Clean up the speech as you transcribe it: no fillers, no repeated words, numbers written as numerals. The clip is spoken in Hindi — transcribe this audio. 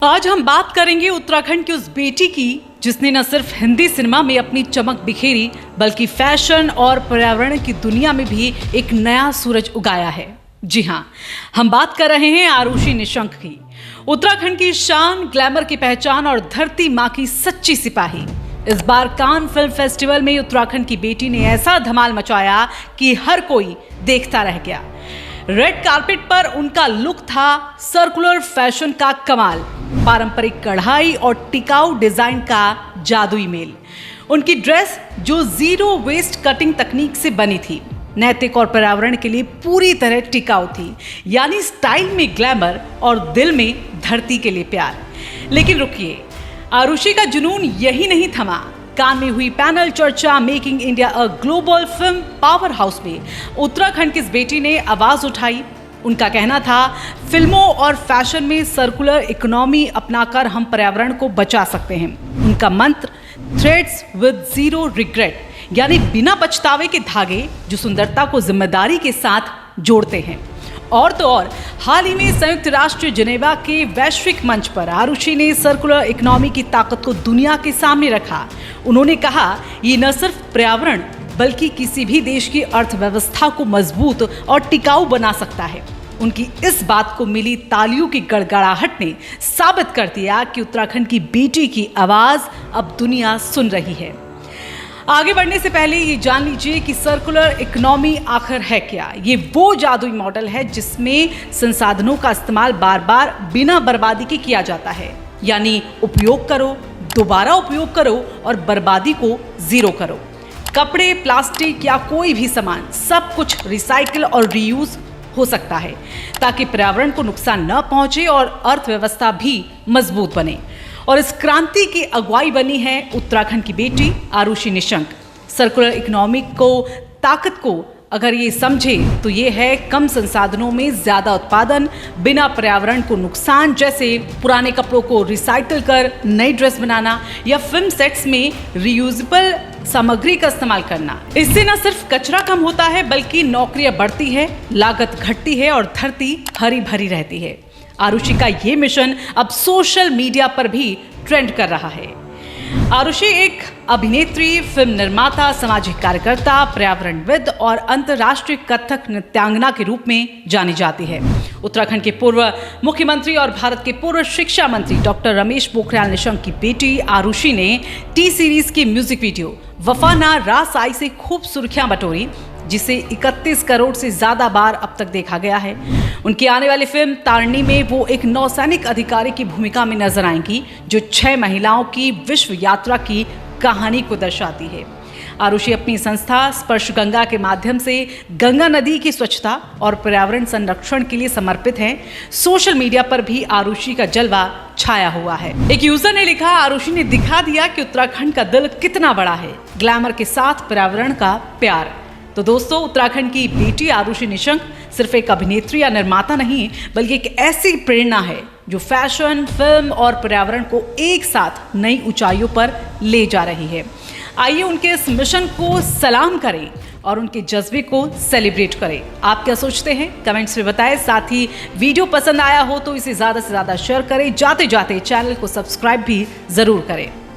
आज हम बात करेंगे उत्तराखंड की उस बेटी की जिसने न सिर्फ हिंदी सिनेमा में अपनी चमक बिखेरी बल्कि फैशन और पर्यावरण की दुनिया में भी एक नया सूरज उगाया है। जी हाँ, हम बात कर रहे हैं आरुषि निशंक की। उत्तराखंड की शान, ग्लैमर की पहचान और धरती माँ की सच्ची सिपाही। इस बार कान फिल्म फेस्टिवल में उत्तराखंड की बेटी ने ऐसा धमाल मचाया कि हर कोई देखता रह गया। रेड कार्पेट पर उनका लुक था सर्कुलर फैशन का कमाल, पारंपरिक कढ़ाई और टिकाऊ डिजाइन का जादुई मेल। उनकी ड्रेस जो जीरो वेस्ट कटिंग तकनीक से बनी थी, नैतिक और पर्यावरण के लिए पूरी तरह टिकाऊ थी, यानी स्टाइल में ग्लैमर और दिल में धरती के लिए प्यार। लेकिन रुकिए, आरुषि का जुनून यही नहीं थमा। कान में हुई पैनल चर्चा making India a global film power house में उत्तराखंड की इस बेटी ने आवाज उठाई। उनका कहना था, फिल्मों और फैशन में सर्कुलर इकोनॉमी अपनाकर हम पर्यावरण को बचा सकते हैं। उनका मंत्र थ्रेड्स विद जीरो रिग्रेट, यानी बिना पछतावे के धागे जो सुंदरता को जिम्मेदारी के साथ जोड़ते हैं। और तो और हाल ही में संयुक्त राष्ट्र जिनेवा के वैश्विक मंच पर आरुषि ने सर्कुलर इकोनॉमी की ताकत को दुनिया के सामने रखा। उन्होंने कहा, ये न सिर्फ पर्यावरण बल्कि किसी भी देश की अर्थव्यवस्था को मजबूत और टिकाऊ बना सकता है। उनकी इस बात को मिली तालियों की गड़गड़ाहट ने साबित कर दिया कि उत्तराखंड की बेटी की आवाज अब दुनिया सुन रही है। आगे बढ़ने से पहले ये जान लीजिए कि सर्कुलर इकोनॉमी आखिर है क्या। ये वो जादुई मॉडल है जिसमें संसाधनों का इस्तेमाल बार बार बिना बर्बादी के किया जाता है, यानी उपयोग करो, दोबारा उपयोग करो और बर्बादी को जीरो करो। कपड़े, प्लास्टिक या कोई भी सामान, सब कुछ रिसाइकिल और रीयूज हो सकता है ताकि पर्यावरण को नुकसान न पहुंचे और अर्थव्यवस्था भी मजबूत बने। और इस क्रांति की अगुवाई बनी है उत्तराखंड की बेटी आरुषि निशंक। सर्कुलर इकोनॉमी को ताकत को अगर ये समझे तो ये है कम संसाधनों में ज्यादा उत्पादन, बिना पर्यावरण को नुकसान, जैसे पुराने कपड़ों को रिसाइकिल कर नई ड्रेस बनाना या फिल्म सेट्स में रीयूजेबल सामग्री का इस्तेमाल करना। इससे न सिर्फ कचरा कम होता है बल्कि नौकरियां बढ़ती है, लागत घटती है और धरती हरी भरी रहती है। आरुषि का ये मिशन अब सोशल मीडिया पर भी ट्रेंड कर रहा है। आरुषि एक अभिनेत्री, फिल्म निर्माता, सामाजिक कार्यकर्ता, पर्यावरणविद और अंतर्राष्ट्रीय कथक नृत्यांगना के रूप में जानी जाती है। उत्तराखंड के पूर्व मुख्यमंत्री और भारत के पूर्व शिक्षा मंत्री डॉक्टर रमेश पोखरियाल निशंक की बेटी आरुषि ने टी सीरीज की म्यूजिक वीडियो वफा ना रास आई से खूब सुर्खियां बटोरी, जिसे 31 करोड़ से ज्यादा बार अब तक देखा गया है। उनकी आने वाली फिल्म तारणी में वो एक नौसैनिक अधिकारी की भूमिका में नजर आएंगी जो 6 महिलाओं की विश्व यात्रा की कहानी को दर्शाती है। आरुषि अपनी संस्था स्पर्श गंगा के माध्यम से गंगा नदी की स्वच्छता और पर्यावरण संरक्षण के लिए समर्पित हैं। सोशल मीडिया पर भी आरुषि का जलवा छाया हुआ है। एक यूजर ने लिखा, आरुषि ने दिखा दिया कि उत्तराखंड का दिल कितना बड़ा है, ग्लैमर के साथ पर्यावरण का प्यार। तो दोस्तों, उत्तराखंड की बेटी आरुषि निशंक सिर्फ एक अभिनेत्री या निर्माता नहीं बल्कि एक ऐसी प्रेरणा है जो फैशन, फिल्म और पर्यावरण को एक साथ नई ऊंचाइयों पर ले जा रही है। आइए उनके इस मिशन को सलाम करें और उनके जज्बे को सेलिब्रेट करें। आप क्या सोचते हैं कमेंट्स में बताएं। साथ ही वीडियो पसंद आया हो तो इसे ज़्यादा से ज़्यादा शेयर करें। जाते जाते चैनल को सब्सक्राइब भी ज़रूर करें।